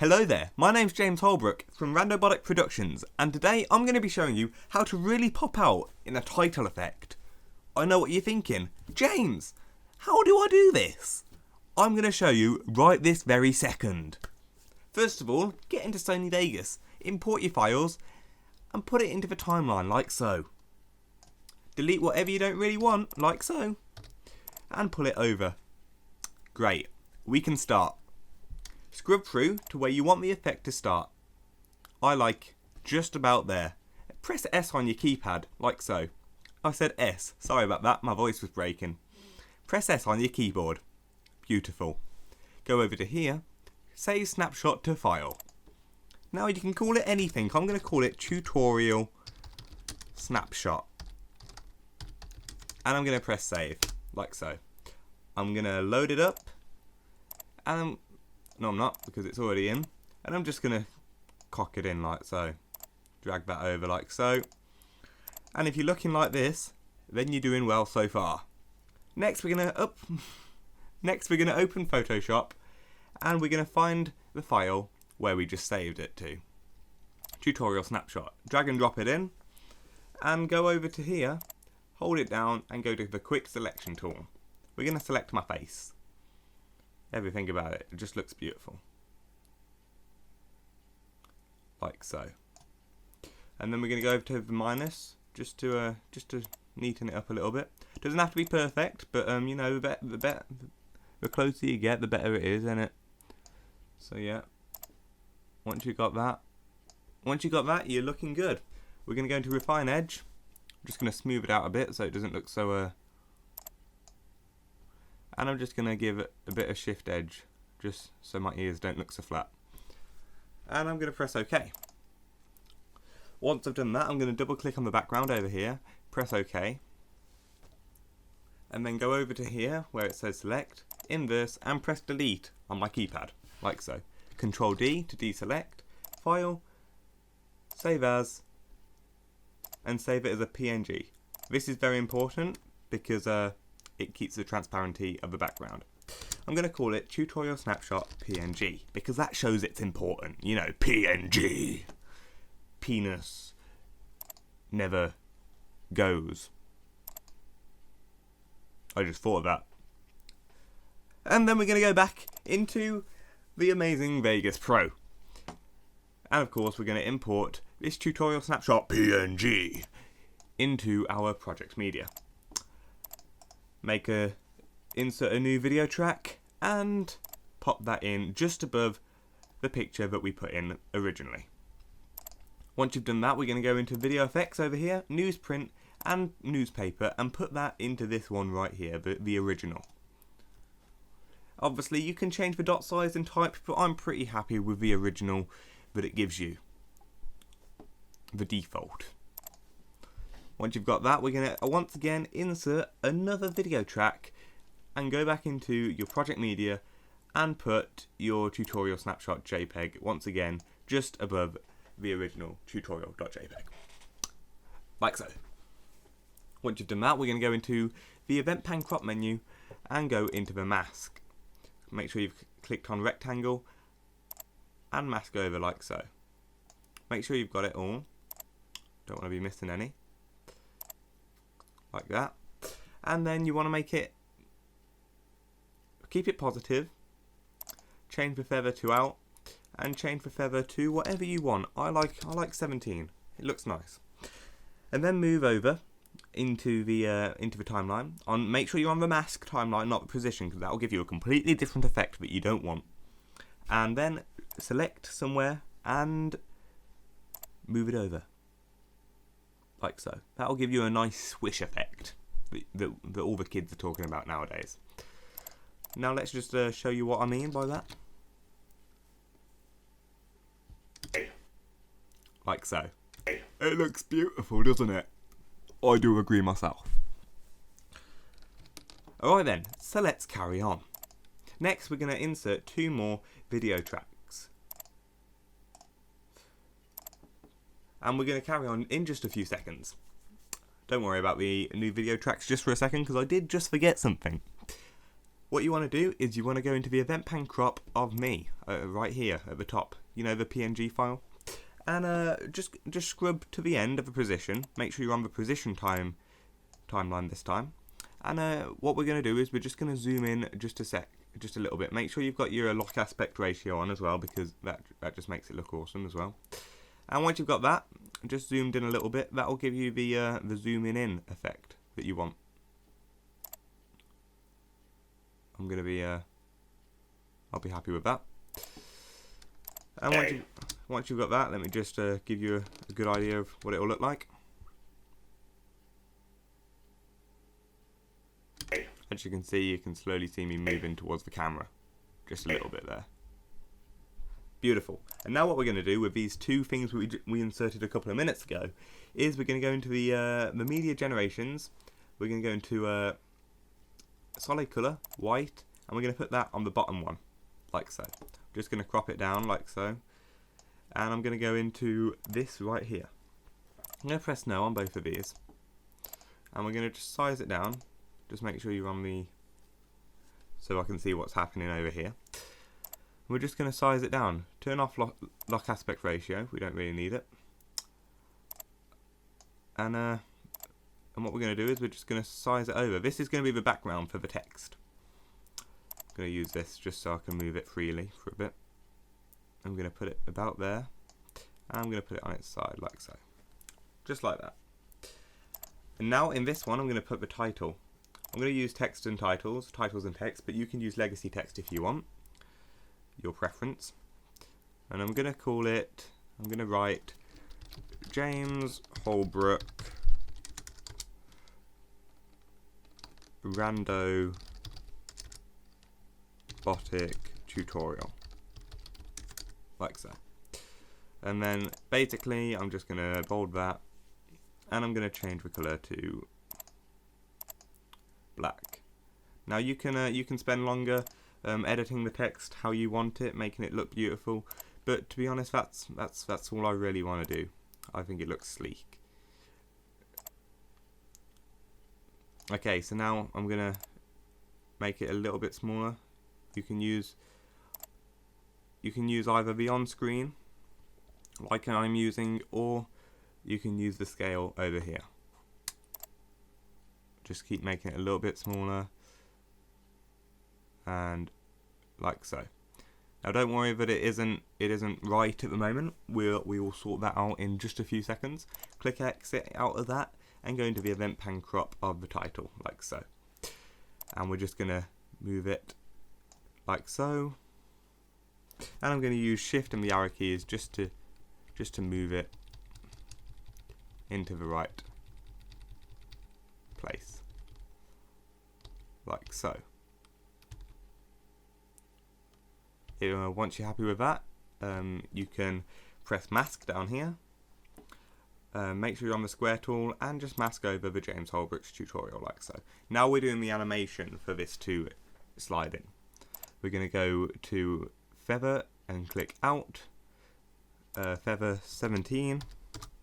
Hello there, my name's James Holbrook from Randobotic Productions, and today I'm going to be showing you how to really pop out in a title effect. I know what you're thinking, James, how do I do this? I'm going to show you right this very second. First of all, get into Sony Vegas, import your files, and put it into the timeline like so. Delete whatever you don't really want, like so, and pull it over. Great, we can start. Scrub through to where you want the effect to start. I like just about there. Press S on your keypad, like so. I said S, sorry about that, my voice was breaking. Press S on your keyboard. Beautiful. Go over to here, save snapshot to file. Now you can call it anything, I'm going to call it tutorial snapshot. And I'm going to press save, like so. I'm going to load it up, and no, I'm not, because it's already in. And I'm just going to cock it in like so. Drag that over like so. And if you're looking like this, then you're doing well so far. Next we're going to open Photoshop, and we're going to find the file where we just saved it to. Tutorial snapshot. Drag and drop it in, and go over to here, hold it down, and go to the quick selection tool. We're going to select my face. Everything about it just looks beautiful. Like so. And then we're going to go over to the minus, just to neaten it up a little bit. Doesn't have to be perfect, but you know, the closer you get, the better it is, isn't it? So yeah. Once you got that, you're looking good. We're going to go into refine edge. I'm just going to smooth it out a bit so it doesn't look so and I'm just going to give it a bit of shift edge, just so my ears don't look so flat. And I'm going to press OK. Once I've done that, I'm going to double click on the background over here, press OK, and then go over to here where it says select, inverse, and press delete on my keypad, like so. Control D to deselect, file, save as, and save it as a PNG. This is very important because it keeps the transparency of the background. I'm going to call it tutorial snapshot PNG because that shows it's important. You know, PNG. Penis never goes. I just thought of that. And then we're going to go back into the amazing Vegas Pro. And of course we're going to import this tutorial snapshot PNG into our project media. Insert a new video track and pop that in just above the picture that we put in originally. Once you've done that, we're going to go into video effects over here, newsprint and newspaper, and put that into this one right here, the original. Obviously you can change the dot size and type, but I'm pretty happy with the original that it gives you, the default. Once you've got that, we're going to once again insert another video track and go back into your project media and put your tutorial snapshot JPEG once again just above the original tutorial.jpg. Like so. Once you've done that, we're going to go into the event pan crop menu and go into the mask. Make sure you've clicked on rectangle and mask over like so. Make sure you've got it all. Don't want to be missing any. Like that. And then you want to make it, keep it positive, change the feather to out, and change the feather to whatever you want. I like 17. It looks nice. And then move over into the timeline. Make sure you're on the mask timeline, not the position, because that will give you a completely different effect that you don't want. And then select somewhere and move it over. Like so. That'll give you a nice swish effect that all the kids are talking about nowadays. Now let's just show you what I mean by that. Like so. It looks beautiful, doesn't it? I do agree myself. Alright then, so let's carry on. Next we're going to insert 2 more video tracks. And we're going to carry on in just a few seconds. Don't worry about the new video tracks just for a second, because I did just forget something. what you want to do is you want to go into the event pan crop of me, right here at the top. You know, the PNG file, and just scrub to the end of the position. Make sure you're on the position timeline this time. And what we're going to do is we're just going to zoom in just a little bit. Make sure you've got your lock aspect ratio on as well, because that just makes it look awesome as well. And once you've got that, just zoomed in a little bit, that will give you the zooming in effect that you want. I'm gonna be I'll be happy with that. And once you've got that, let me just give you a good idea of what it will look like. As you can slowly see me moving towards the camera, just a little bit there. Beautiful. And now what we're going to do with these two things we inserted a couple of minutes ago is we're going to go into the media generations. We're going to go into solid color, white, and we're going to put that on the bottom one, like so. Just going to crop it down like so, and I'm going to go into this right here. I'm going to press no on both of these, and we're going to just size it down. Just make sure you're on the, so I can see what's happening over here. We're just going to size it down. Turn off lock aspect ratio. We don't really need it. And what we're going to do is we're just going to size it over. This is going to be the background for the text. I'm going to use this just so I can move it freely for a bit. I'm going to put it about there. And I'm going to put it on its side like so. Just like that. And now in this one I'm going to put the title. I'm going to use text and titles and text, but you can use legacy text if you want, your preference. And I'm going to call it, I'm going to write James Holbrook Rando Botic Tutorial, like so. And then basically I'm just going to bold that, and I'm going to change the color to black. Now you can spend longer editing the text how you want it, making it look beautiful, but to be honest, that's all I really want to do. I think it looks sleek. Okay, so now I'm gonna make it a little bit smaller. You can use either the on-screen like I'm using, or you can use the scale over here. Just keep making it a little bit smaller, and like so. Now don't worry that it isn't right at the moment. We will sort that out in just a few seconds. Click exit out of that and go into the event pan crop of the title, like so. And we're just gonna move it like so. And I'm going to use shift and the arrow keys just to move it into the right place, like so. Once you're happy with that, you can press mask down here, make sure you're on the square tool, and just mask over the James Holbrook's tutorial like so. Now we're doing the animation for this to slide in. We're going to go to feather and click out, feather 17.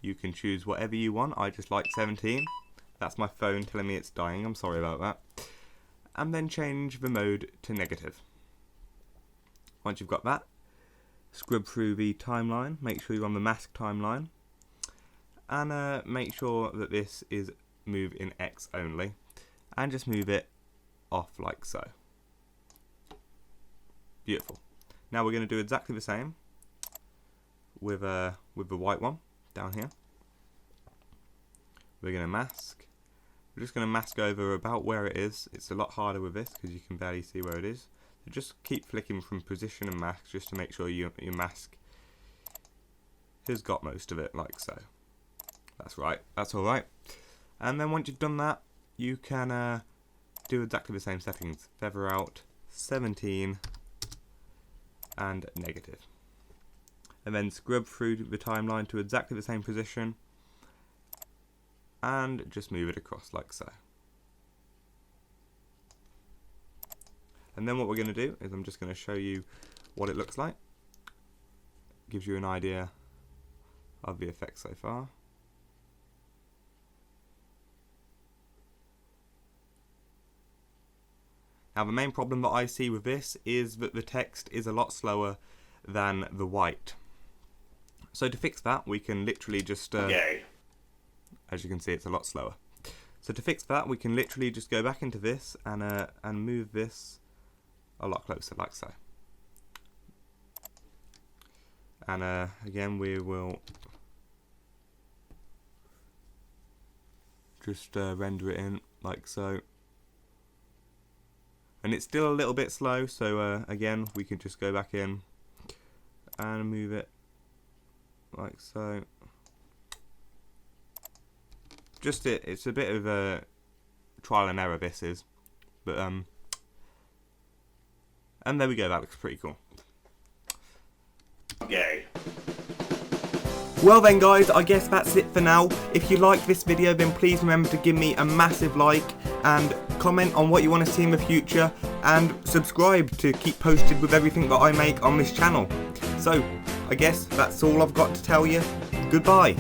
You can choose whatever you want. I just like 17. That's my phone telling me it's dying, I'm sorry about that. And then change the mode to negative. Once you've got that, scrub through the timeline, make sure you're on the mask timeline, and make sure that this is move in X only, and just move it off like so. Beautiful. Now we're going to do exactly the same with the white one down here. We're going to mask. We're just going to mask over about where it is. It's a lot harder with this because you can barely see where it is. So just keep flicking from position and mask just to make sure your mask has got most of it, like so. That's right, that's alright. And then once you've done that, you can do exactly the same settings. Feather out 17 and negative. And then scrub through the timeline to exactly the same position and just move it across like so. And then what we're going to do is I'm just going to show you what it looks like. Gives you an idea of the effect so far. Now the main problem that I see with this is that the text is a lot slower than the white. So to fix that, we can literally just, as you can see, it's a lot slower. So to fix that, we can literally just go back into this and move this a lot closer, like so. And again, we will just render it in like so. And it's still a little bit slow, so again, we can just go back in and move it like so. Just it's a bit of a trial and error, this is, but and there we go, that looks pretty cool. Well then guys, I guess that's it for now. If you liked this video, then please remember to give me a massive like and comment on what you want to see in the future, and subscribe to keep posted with everything that I make on this channel. So I guess that's all I've got to tell you. Goodbye.